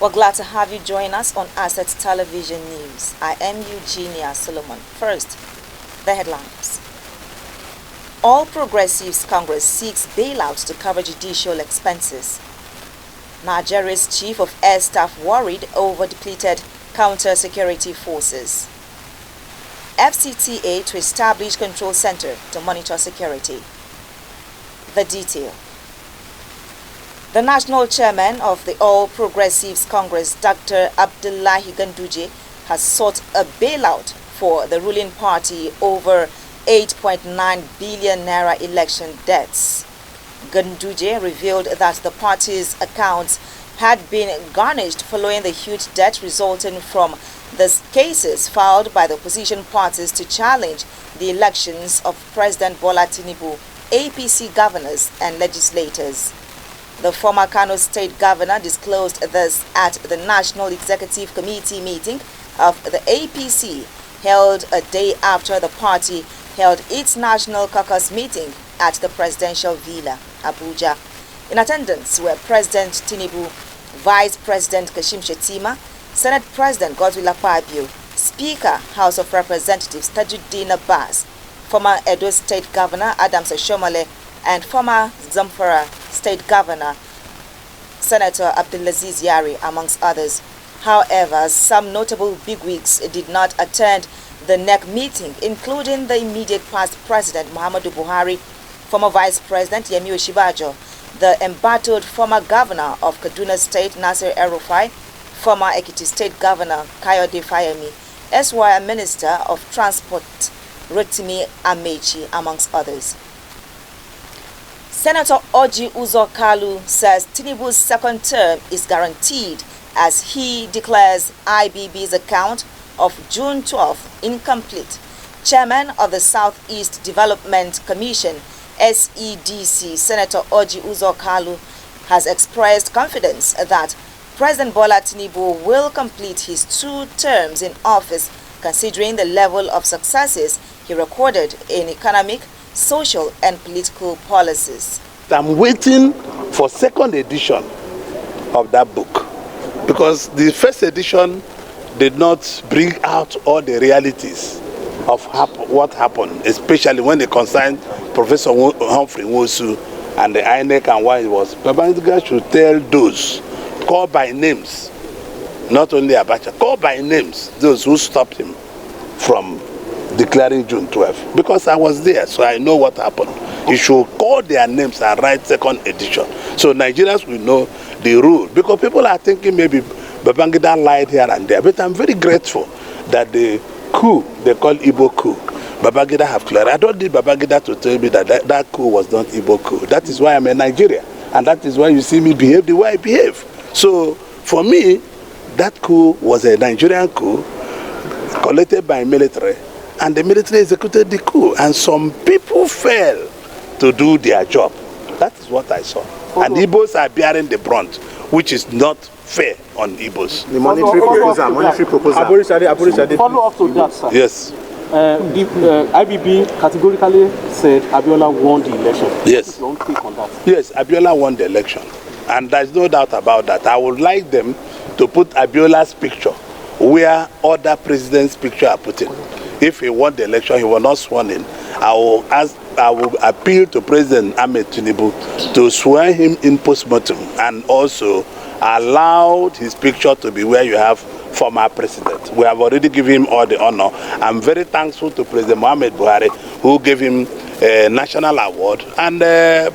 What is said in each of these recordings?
We're glad to have you join us on Asset Television News. I am Eugenia Solomon. First, the headlines. All Progressives Congress seeks bailout to cover judicial expenses. Nigeria's Chief of Air Staff worried over depleted counter-security forces. FCTA to establish control center to monitor security. The detail. The national chairman of the All Progressives Congress, Dr. Abdullahi Ganduje, has sought a bailout for the ruling party over 8.9 billion naira election debts. Ganduje revealed that the party's accounts had been garnished following the huge debt resulting from the cases filed by the opposition parties to challenge the elections of President Bola Tinubu, APC governors and legislators. The former Kano State Governor disclosed this at the National Executive Committee meeting of the APC held a day after the party held its National Caucus meeting at the Presidential Villa, Abuja. In attendance were President Tinubu, Vice President Kashim Shettima, Senate President Godswill Akpabio, Speaker, House of Representatives Tajuddin Abbas, former Edo State Governor Adams Oshomole, and former Zamfara State Governor Senator Abdulaziz Yari, amongst others. However, some notable bigwigs did not attend the NEC meeting, including the immediate past President Muhammadu Buhari, former Vice President Yemi Oshibajo, the embattled former Governor of Kaduna State Nasir El-Rufai, former Ekiti State Governor Kayode Fayemi, SY Minister of Transport Rotimi Amechi, amongst others. Senator Orji Uzor Kalu says Tinubu's second term is guaranteed as he declares IBB's account of June 12 incomplete. Chairman of the Southeast Development Commission, SEDC, Senator Orji Uzor Kalu, has expressed confidence that President Bola Tinubu will complete his 2 terms in office, considering the level of successes he recorded in economic, social and political policies. I'm waiting for second edition of that book because the first edition did not bring out all the realities of what happened, especially when they concerned Professor Humphrey Nwosu and the INEC and why it was. Babangida should tell those, call by names, not only Abacha, call by names those who stopped him from declaring June 12, because I was there, so I know what happened. You should call their names and write second edition, so Nigerians will know the rule. Because people are thinking maybe Babangida lied here and there, but I'm very grateful that the coup they call Igbo coup, Babangida have cleared. I don't need Babangida to tell me that that coup was not Igbo coup. That is why I'm a Nigerian, and that is why you see me behave the way I behave. So for me, that coup was a Nigerian coup collected by military, and the military executed the coup, and some people fell to do their job. That is what I saw. And Igbos are bearing the brunt, which is not fair on Igbos. The monetary proposal. Follow up to that, sir. Yes. The IBB categorically said Abiola won the election. Yes. Don't take on that. Yes, Abiola won the election. And there's no doubt about that. I would like them to put Abiola's picture where other presidents' picture are put in. If he won the election, he was not sworn in. I will appeal to President Ahmed Tinubu to swear him in post-mortem and also allowed his picture to be where you have former president. We have already given him all the honor. I'm very thankful to President Muhammad Buhari, who gave him a national award and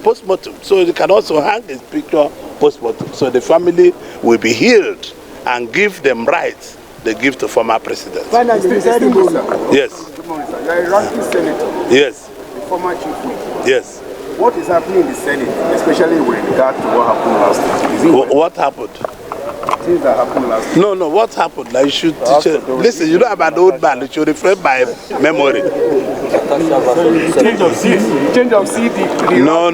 post-mortem. So you can also hang his picture post-mortem. So the family will be healed and give them rights they give to former presidents. Finally, yes. Good morning, sir. You are a ranking senator. Yes. The former chief whip. Yes. What is happening in the Senate, especially with regard to what happened last week? What happened? Things that happened last week. No, what happened? Like you should teach it. Listen, you know about the old man, you should refrain by memory. Change of seat. No.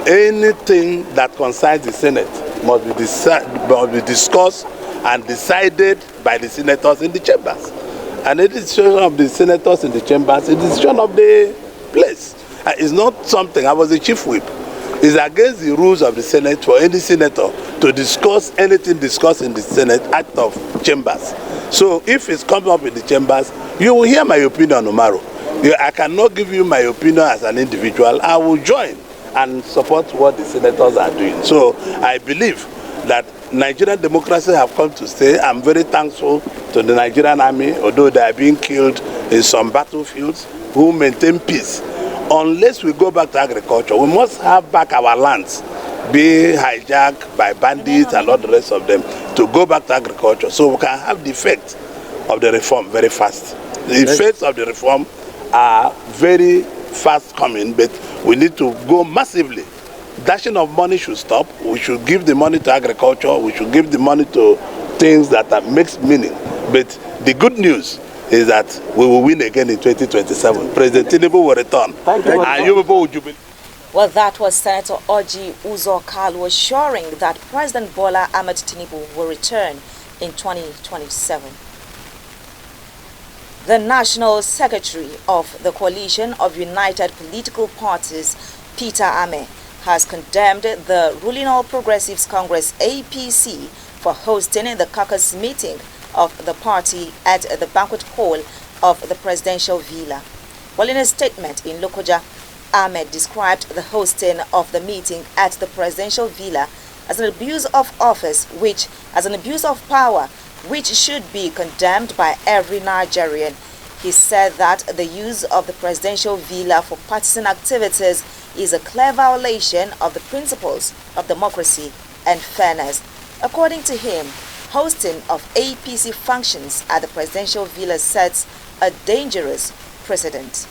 Anything that concerns the Senate must be discussed and decided by the senators in the chambers. And the decision of the senators in the chambers is the decision of the place. It's not something, I was a chief whip. It's against the rules of the Senate for any senator to discuss anything discussed in the Senate out of chambers. So if it comes up in the chambers, you will hear my opinion tomorrow. I cannot give you my opinion as an individual. I will join and support what the senators are doing. So I believe that Nigerian democracy have come to stay. I'm very thankful to the Nigerian army, although they are being killed in some battlefields, who maintain peace. Unless we go back to agriculture, we must have back our lands, be hijacked by bandits and all the rest of them, to go back to agriculture, so we can have the effect of the reform very fast. The effects of the reform are very fast coming, but we need to go massively. Dashing of money should stop. We should give the money to agriculture. We should give the money to things that makes meaning. But the good news is that we will win again in 2027. President Tinubu will return. Thank you. And you people will jubilate. Well, that was Senator Orji Uzor Kalu assuring that President Bola Ahmed Tinubu will return in 2027. The National Secretary of the Coalition of United Political Parties, Peter Ame, has condemned the ruling All Progressives Congress APC for hosting the Caucus meeting of the party at the banquet hall of the presidential villa. While in a statement in Lokoja, Ahmed described the hosting of the meeting at the presidential villa as an abuse of office, as an abuse of power, which should be condemned by every Nigerian. He said that the use of the presidential villa for partisan activities is a clear violation of the principles of democracy and fairness. According to him, hosting of APC functions at the presidential villa sets a dangerous precedent.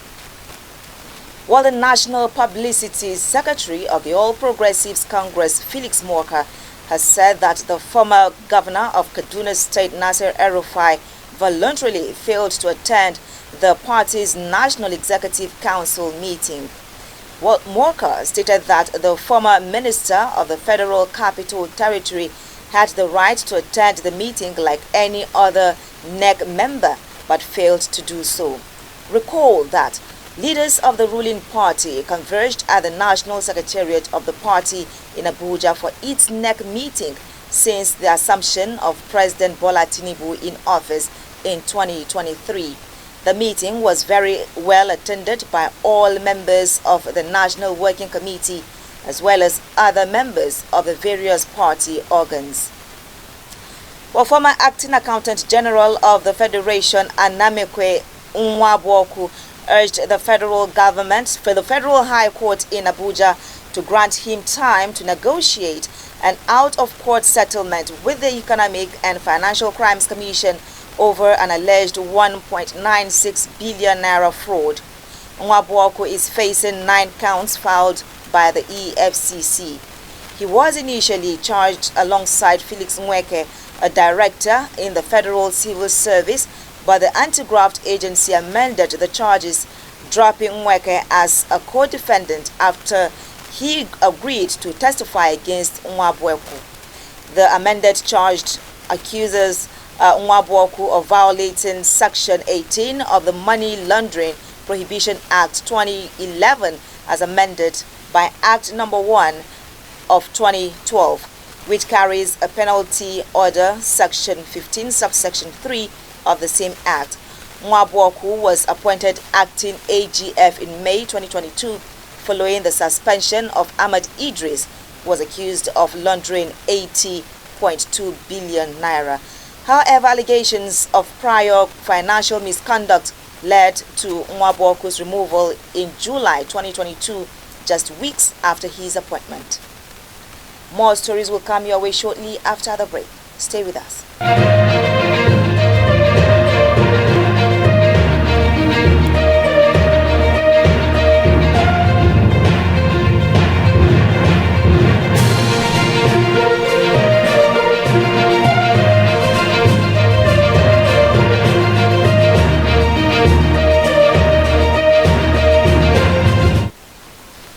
While the National Publicity Secretary of the All Progressives Congress, Felix Morka, has said that the former governor of Kaduna State, Nasir El-Rufai, voluntarily failed to attend the party's National Executive Council meeting. Well, Morka stated that the former minister of the Federal Capital Territory had the right to attend the meeting like any other NEC member, but failed to do so. Recall that leaders of the ruling party converged at the National Secretariat of the party in Abuja for its NEC meeting since the assumption of President Bola Tinubu in office in 2023. The meeting was very well attended by all members of the National Working Committee as well as other members of the various party organs. Well, former Acting Accountant General of the Federation, Anamekwe Nwabuoku, urged the federal government for the Federal High Court in Abuja to grant him time to negotiate an out-of-court settlement with the Economic and Financial Crimes Commission over an alleged 1.96 billion naira fraud. Nwabuoku is facing 9 counts filed by the EFCC. He was initially charged alongside Felix Nweke, a director in the Federal Civil Service, but the anti-graft agency amended the charges, dropping Nweke as a co-defendant after he agreed to testify against Nwabuoku. The amended charge accuses Nwabuoku of violating Section 18 of the Money Laundering Prohibition Act 2011 as amended by Act No. 1 of 2012, which carries a penalty order Section 15 subsection 3 of the same act. Nwabuoku was appointed acting AGF in May 2022 following the suspension of Ahmad Idris, who was accused of laundering 80.2 billion naira. However, allegations of prior financial misconduct led to Nwabuoku's removal in July 2022, just weeks after his appointment. More stories will come your way shortly after the break. Stay with us.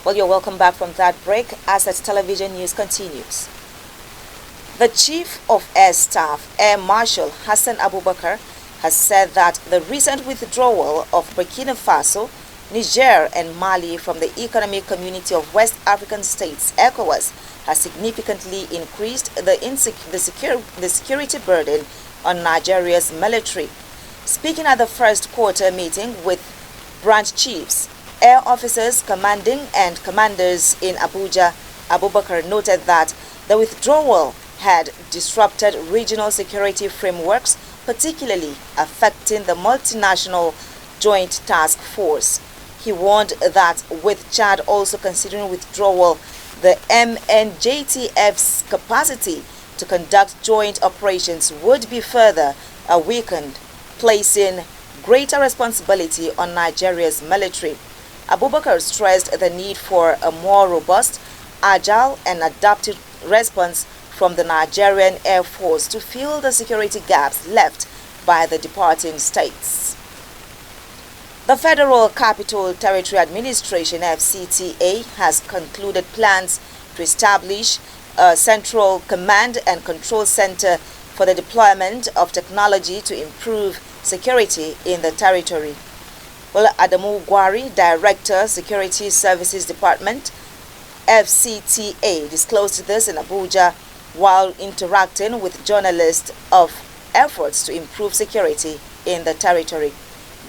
Well, you're welcome back from that break as the television news continues. The Chief of Air Staff, Air Marshal Hassan Abubakar, has said that the recent withdrawal of Burkina Faso Niger and Mali from the Economic Community of West African States, ECOWAS, has significantly increased the security burden on Nigeria's military. Speaking at the first quarter meeting with branch chiefs, air officers, commanding and commanders in Abuja, Abubakar noted that the withdrawal had disrupted regional security frameworks, particularly affecting the multinational Joint Task Force. He warned that with Chad also considering withdrawal, the MNJTF's capacity to conduct joint operations would be further weakened, placing greater responsibility on Nigeria's military. Abubakar stressed the need for a more robust, agile and adaptive response from the Nigerian Air Force to fill the security gaps left by the departing states. The Federal Capital Territory Administration (FCTA) has concluded plans to establish a central command and control center for the deployment of technology to improve security in the territory. Well, Adamu Gwari, Director, Security Services Department, FCTA, disclosed this in Abuja while interacting with journalists of efforts to improve security in the territory.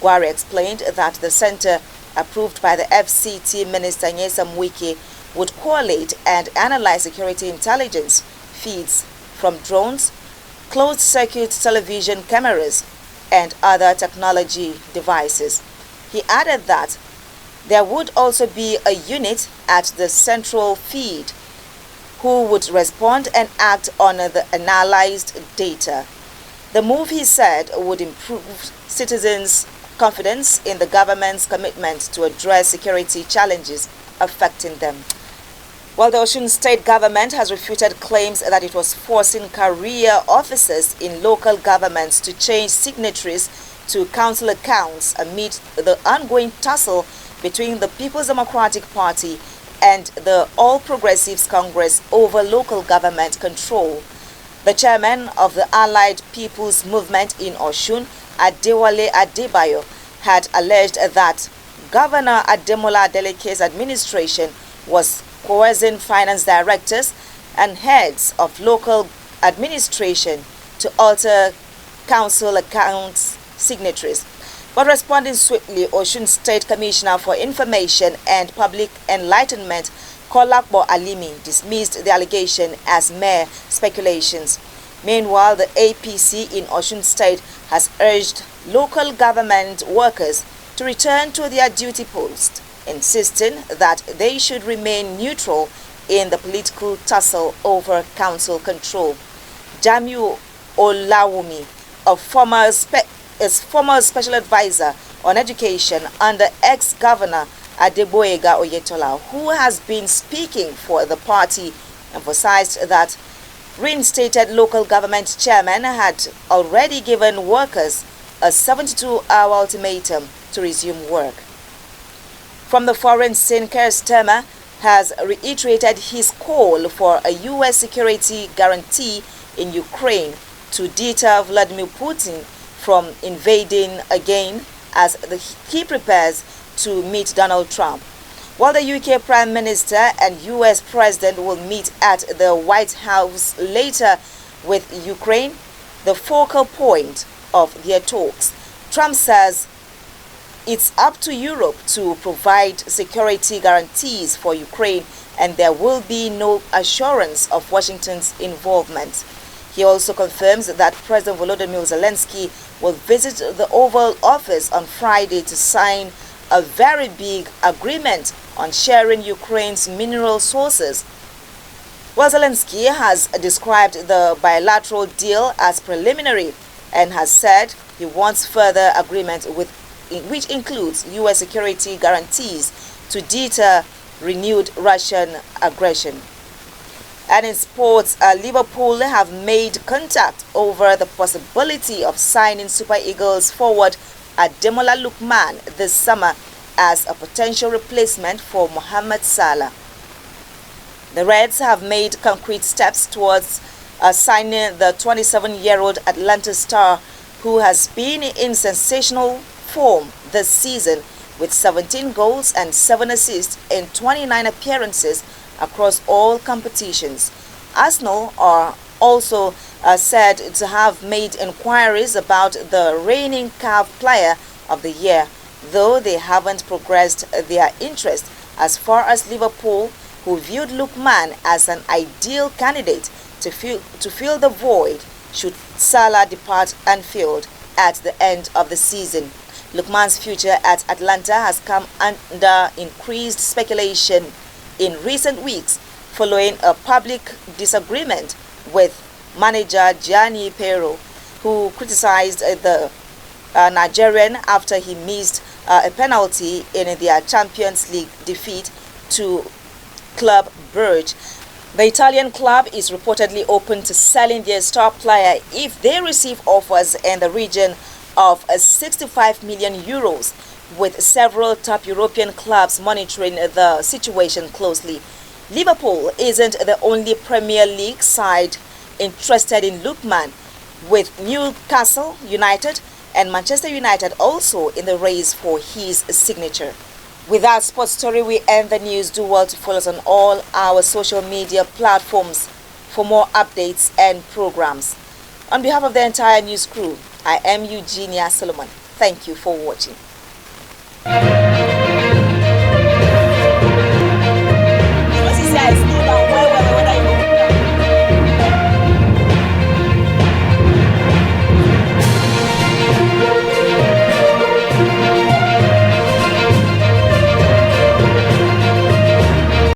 Gwari explained that the center, approved by the FCT Minister Nyesam Wike, would collate and analyze security intelligence feeds from drones, closed-circuit television cameras, and other technology devices. He added that there would also be a unit at the central feed who would respond and act on the analyzed data. The move, he said, would improve citizens' confidence in the government's commitment to address security challenges affecting them. While the Osun State government has refuted claims that it was forcing career officers in local governments to change signatories to council accounts amid the ongoing tussle between the People's Democratic Party and the All Progressives Congress over local government control. The chairman of the Allied People's Movement in Osun, Adewale Adebayo, had alleged that Governor Ademola Adeleke's administration was coercing finance directors and heads of local administration to alter council accounts signatories. But responding swiftly, Osun State Commissioner for Information and Public Enlightenment, Kolakbo Alimi, dismissed the allegation as mere speculations. Meanwhile, the APC in Osun State has urged local government workers to return to their duty post, insisting that they should remain neutral in the political tussle over council control. Jamiu Olawumi, a former special advisor on education under ex-governor Adeboyega Oyetola, who has been speaking for the party, emphasized that reinstated local government chairman had already given workers a 72-hour ultimatum to resume work. From the foreign scene, Keir Starmer has reiterated his call for a U.S. security guarantee in Ukraine to deter Vladimir Putin from invading again as he prepares to meet Donald Trump. While the UK Prime Minister and US President will meet at the White House later with Ukraine, the focal point of their talks, Trump says it's up to Europe to provide security guarantees for Ukraine and there will be no assurance of Washington's involvement. He also confirms that President Volodymyr Zelensky will visit the Oval Office on Friday to sign a very big agreement on sharing Ukraine's mineral sources. Well, Zelensky has described the bilateral deal as preliminary and has said he wants further agreement which includes U.S. security guarantees to deter renewed Russian aggression. And in sports, Liverpool have made contact over the possibility of signing Super Eagles forward Ademola Lookman this summer as a potential replacement for Mohamed Salah. The Reds have made concrete steps towards signing the 27-year-old Atlanta star who has been in sensational form this season with 17 goals and 7 assists in 29 appearances across all competitions. Arsenal are also said to have made inquiries about the reigning CAF Player of the Year, though they haven't progressed their interest as far as Liverpool, who viewed Lookman as an ideal candidate to fill the void should Salah depart Anfield at the end of the season. Lookman's future at Atlanta has come under increased speculation in recent weeks following a public disagreement with manager Gianni Pero, who criticized the Nigerian after he missed a penalty in their Champions League defeat to Club Brugge. The Italian club is reportedly open to selling their star player if they receive offers in the region of 65 million euros, with several top European clubs monitoring the situation closely. Liverpool isn't the only Premier League side interested in Lookman, with Newcastle United and Manchester United also in the race for his signature. With that sports story, we end the news. Do well to follow us on all our social media platforms for more updates and programs. On behalf of the entire news crew, I am Eugenia Solomon. Thank you for watching.